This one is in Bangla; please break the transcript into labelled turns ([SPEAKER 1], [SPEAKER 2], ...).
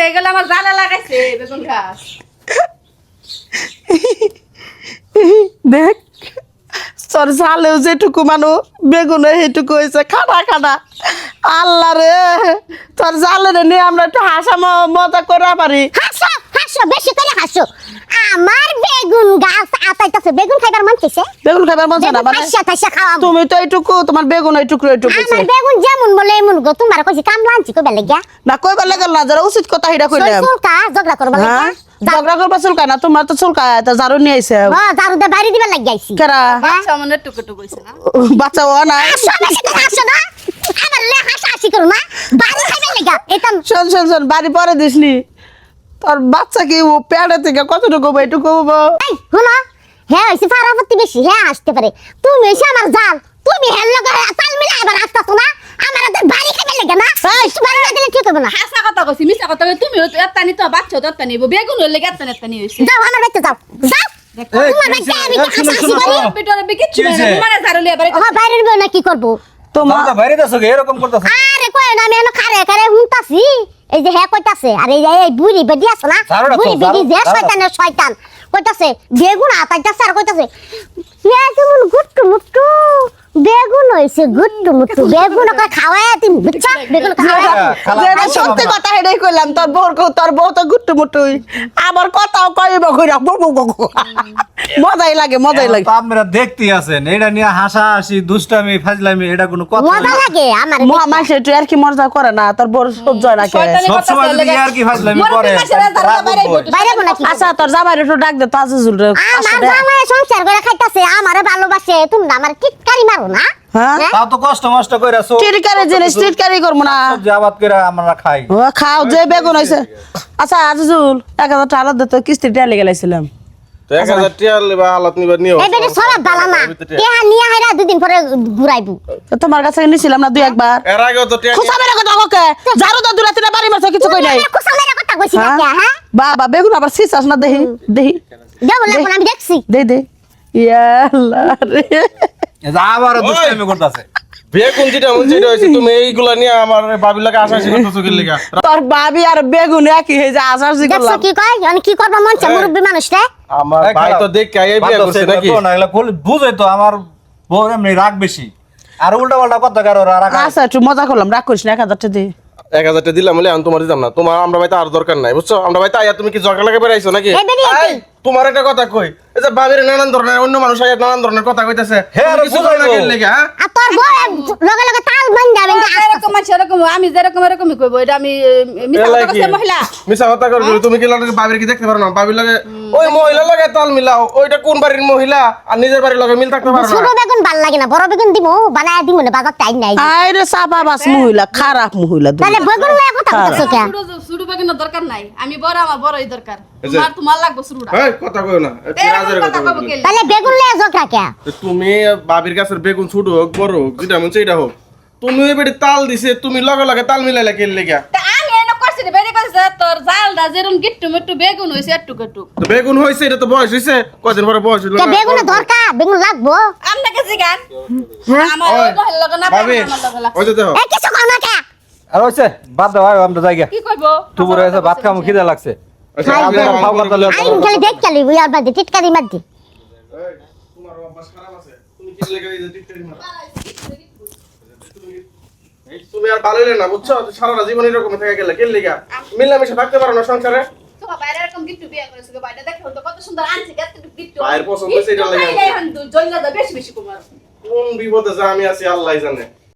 [SPEAKER 1] লাগাইছে এগুলো আমার জালে লাগাইছে বেগুন গাছ
[SPEAKER 2] দেখ তোর জালেও যেটুকু মানুষ বেগুনে সেটুকু হয়েছে খাটা খাটা আল্লাহ রে তোর জালে নিয়ে আমরা একটু হাসা মজা করা পারি
[SPEAKER 3] হাসো হাসো বেশি করে হাসো আমার বেগুন গাছ আতাইতাছে বেগুন খাইবার মন চাইছে
[SPEAKER 2] বেগুন খাবার মজা না মানে
[SPEAKER 3] হাসা হাসা খাওয়া
[SPEAKER 2] তুমি তো এইটুকু তোমার বেগুন এইটুকু
[SPEAKER 3] আমার বেগুন যেমন বলে এমন গো তোমার কইছি কাম লাঞ্চি কই বেলে গিয়া
[SPEAKER 2] না কইবার লাগল না যারা উচিত কথা হিডা কইলাম
[SPEAKER 3] চুলকা ঝগড়া করবা
[SPEAKER 2] হ্যাঁ
[SPEAKER 3] লাগা
[SPEAKER 2] ঝগড়া করবা চুলকা না তোমার তো চুলকা তা জারু নিয়ে আইছে
[SPEAKER 3] হ্যাঁ জারু দে বাইরে দিবা লাগি আইছি
[SPEAKER 2] কেরা
[SPEAKER 1] বাচ্চা মনে টুকু হইছে না
[SPEAKER 2] বাচ্চা ও না
[SPEAKER 3] হাসো বেশি করে হাসো না আমার লে হাসা হাসি করো না বাইরে খাইবে লাগা এটা
[SPEAKER 2] শোন শোন শোন বাড়ি পরে দিসনি তোর বাচ্চা কি ও পেড়ে থেকে কতটুকু এইটুকু
[SPEAKER 3] এই শুনো হ্যাঁ হইছে ফারাফতি বেশি হ্যাঁ আসতে পারে তুমি এসে আমার জাল তুমি হেল লগা তাল মিলা এবার আসতাছো না আমার তো বাড়ি খাইবে লাগা না এই বাড়ি না দিলে ঠিক হবে না
[SPEAKER 1] হাসা কথা কইছি মিছা কথা কই তুমি এত্তানি তো বাচ্চা তো এত্তানি বেগুন হইলে এত্তানি হইছে
[SPEAKER 3] যাও আমার বাড়িতে যাও যাও তোমার বাড়িতে আমি হাসা হাসি করি
[SPEAKER 1] ভিতরে বিকিচ্ছু না তোমার জারু লিয়ে বাড়ি
[SPEAKER 3] হ্যাঁ বাইরে নিবে না কি করব
[SPEAKER 2] তোমার
[SPEAKER 4] তো বাইরে দাসো এরকম করতাছ
[SPEAKER 3] আরে কই না আমি এনে খারে খারে হুনতাছি এই যে হ্যাঁ কইতাছে আরে এই বুড়ি বেডি আছে না
[SPEAKER 4] জারুটা তো,
[SPEAKER 3] বুড়ি বেডি যে
[SPEAKER 4] জারুটা।
[SPEAKER 3] শয়তানের শয়তান কইতাছে বেগুন আতাইতাছে আর কইতাছে বেগুন গুট্টু মুট্টু বেগুন হইছে গুট্টু মুট্টু বেগুন ওকে খাওয়ায় তুমি বুঝছা বেগুন খাওয়ায়
[SPEAKER 2] যেটা সত্যি কথা হেডাই কইলাম তোর বউ তো গুট্টু মুটুই আমার কথাও কইব কইরা মজাই লাগে মজাই লাগে
[SPEAKER 4] তো আপনারা দেখতেই আছেন এটা নিয়ে হাসাহাসি দুষ্টামি ফাজলামি এটা কোনো কথা
[SPEAKER 3] মজা
[SPEAKER 4] না
[SPEAKER 3] লাগে আমার
[SPEAKER 2] মহামাসে তুই আর কি মজা করে না তোর বড় সহ্য হয় না কে
[SPEAKER 1] শয়তানি
[SPEAKER 4] সব সময়
[SPEAKER 1] কথা
[SPEAKER 4] যদি
[SPEAKER 1] লাগে।
[SPEAKER 4] আর কি ফাজলামি
[SPEAKER 1] মোর
[SPEAKER 4] করে
[SPEAKER 1] পিছনে জারু
[SPEAKER 4] রাগ
[SPEAKER 1] বাইরে
[SPEAKER 4] উঠবই।
[SPEAKER 3] বাইরে কোনা কি
[SPEAKER 2] আচ্ছা তোর জামাই একটু ডাক দে তো আজিজুল রে
[SPEAKER 3] আমার জামাই সংসার করে খাইতাছে আমারে ভালোবাসে তুমি আমার টিটকারি মারো না
[SPEAKER 2] হ্যাঁ
[SPEAKER 4] তাও তো কষ্ট মষ্ট কইরা সব
[SPEAKER 2] টিটকারি জিনিস টিটকারি করবো না
[SPEAKER 4] সবজি আবাদ করে আমরা খাই
[SPEAKER 2] ও খাও যে বেগুন হইছে আচ্ছা আজিজুল 1000 টাকা দে তো কিস্তি টেলে গেলাইছিলাম
[SPEAKER 5] তো 1000 টাকা লেবা হালত নিবা নিও
[SPEAKER 3] এই বেটা সরাব বালা না টেহা নিয়া হাইরা দুদিন পরে ঘুরাইবু
[SPEAKER 2] তো তোমার কাছে নিছিলাম না দুই একবার
[SPEAKER 5] এর আগেও তো টাকা
[SPEAKER 2] খুশা মেরে কথা ককে জারু তো দূরাতে না বাড়ি মারছ কিছু কই নাই
[SPEAKER 3] তুমি কুসামের কথা কইছি না
[SPEAKER 2] হ্যাঁ?
[SPEAKER 3] হ্যাঁ
[SPEAKER 2] বাবা বেগুন আবার সিসাস না দেহি দেহি
[SPEAKER 3] দেব লাগবো না, আমি দেখছি
[SPEAKER 2] দে দে ইয়া আল্লাহ রে
[SPEAKER 4] এই যে আবার দুষ্টামি করতাছে
[SPEAKER 5] বেগুন যেটা মন যেটা হইছে তুমি এইগুলা নিয়ে আমার বাবির লাগে আশা করতেছো কি লাগা
[SPEAKER 2] তোর বাবি আর বেগুন একই হয়ে যা আসার জি
[SPEAKER 3] দেখছো
[SPEAKER 2] করলাম
[SPEAKER 3] কি কয় আমি কি করব মন চা মুরব্বি মানুষ রে
[SPEAKER 5] আমার
[SPEAKER 4] এই
[SPEAKER 5] ভাই
[SPEAKER 4] খারাপ।
[SPEAKER 5] তো দেখ এই বিয়ে
[SPEAKER 4] বাদ দাও,
[SPEAKER 5] করছে
[SPEAKER 4] সেগুলো
[SPEAKER 5] নাকি
[SPEAKER 4] তো না, এগুলো বুঝে তো আমার বউ এমনি রাগ বেশি আর উল্টা পাল্টা কথা কারো রাগ
[SPEAKER 2] আচ্ছা একটু মজা করলাম রাগ করিস না 1000 টাকা দে
[SPEAKER 5] 1000 টাকা দিলাম বলে আমি তোমার দিতাম না তোমার আমরা ভাই তো আর দরকার নাই বুঝছো আমরা ভাই তো আইয়া তুমি কি জগা লাগে বেরাইছো নাকি
[SPEAKER 3] এই বেরিয়ে
[SPEAKER 5] এই, তোমার একটা কথা কই এই যে বাবির নানান ধরনের অন্য মানুষ আইয়া নানান ধরনের কথা কইতাছে
[SPEAKER 4] হ্যাঁ,
[SPEAKER 5] তুমি
[SPEAKER 4] আরে
[SPEAKER 5] কিছু করো না
[SPEAKER 4] বুঝাইবো।
[SPEAKER 5] কি লাগা হ্যাঁ
[SPEAKER 3] আর তোর বউ লগে লগে তাল বান যাবে
[SPEAKER 1] এরকম আছে এরকম আমি যেরকম এরকমই কইবো এটা আমি মিছা কথা কইছে মহিলা
[SPEAKER 5] মিছা কথা করবি তুমি কি লাগে বাবির কি দেখতে পারো না বাবির লাগে ওই মহিলা লাগে তাল মিলাও ওইটা কোন বাড়ির মহিলা আর নিজের বাড়ির লাগে মিল থাকতে পারো
[SPEAKER 3] ছোট
[SPEAKER 5] না
[SPEAKER 3] বেগুন ভাল লাগে না বড় বেগুন দিমু বানায় দিমু না বাজার টাইম নাই
[SPEAKER 2] আরে সাপা বাস মহিলা খারাপ মহিলা
[SPEAKER 3] তাহলে বেগুন লয়ে কথা কইছো কে
[SPEAKER 1] শুরু বেগুনের দরকার নাই আমি বড় আমার বড়ই দরকার
[SPEAKER 5] এই যে-
[SPEAKER 1] তোমার লাগবে শুরুটা
[SPEAKER 5] এই কথা কইও না রাজের
[SPEAKER 1] কথা
[SPEAKER 5] কথা
[SPEAKER 1] কইবো
[SPEAKER 5] বলি।
[SPEAKER 1] কে
[SPEAKER 3] তাহলে বেগুন লয়ে ঝগড়া কে
[SPEAKER 5] তো তুমি বাবির কাছের বেগুন ছোট হোক বড় হোক যেটা মন সেইটা হোক তুমি ওই বেটি তাল দিছে তুমি লগে লগে তাল মিলাইলা কে লাগা
[SPEAKER 1] তা আমি এনে কইছি রে বেরি কইছে তোর জালটা যেরকম গিট্টু মিট্টু বেগুন হইছে একটু একটু
[SPEAKER 5] তো বেগুন হইছে এটা তো বয়স হইছে কদিন পরে বয়স হইলো
[SPEAKER 3] কে বেগুনের দরকার বেগুন লাগবো
[SPEAKER 1] আমনে কাছে গান আমার
[SPEAKER 5] ওই,
[SPEAKER 1] ওই মহিলা লগে না
[SPEAKER 5] ভাবি
[SPEAKER 1] আমার লগে লাগছে।
[SPEAKER 5] ওই যে দেখো
[SPEAKER 3] এই কিছু কও না কে
[SPEAKER 4] আর হইছে বাদ দাও আমরা যাই গিয়া
[SPEAKER 1] কি কইবো
[SPEAKER 4] দুপুর হয়েছে ভাত খামু খিদে লাগছে
[SPEAKER 5] আচ্ছা,
[SPEAKER 3] খাই
[SPEAKER 5] আমি
[SPEAKER 3] দে।
[SPEAKER 5] আমার
[SPEAKER 4] খাও
[SPEAKER 5] বড়
[SPEAKER 4] কথা লও।
[SPEAKER 3] আইন খালি দেখ খালি উই আর বাদে টিটকারি মার দি
[SPEAKER 5] এই, তোমার অভ্যাস খারাপ আছে তুমি কি লাগা এই যে টিকটকি মারো তুমি আর ভালো না বুঝছো সারা জীবন এরকম থেকে গেলে কে লাগা মিলামিশা থাকতে পারো না সংসারে
[SPEAKER 1] তোমার বাইরে এরকম গিট্টু বিয়ে করেছে গো বাইরে দেখো তো কত সুন্দর আনছে কত গিট্টু
[SPEAKER 5] বাইরের পছন্দ হইছে এটা লাগে।
[SPEAKER 1] জল্লা দা বেশি বেশি কুমার
[SPEAKER 5] কোন বিপদে যে আমি আছি আল্লাহই জানে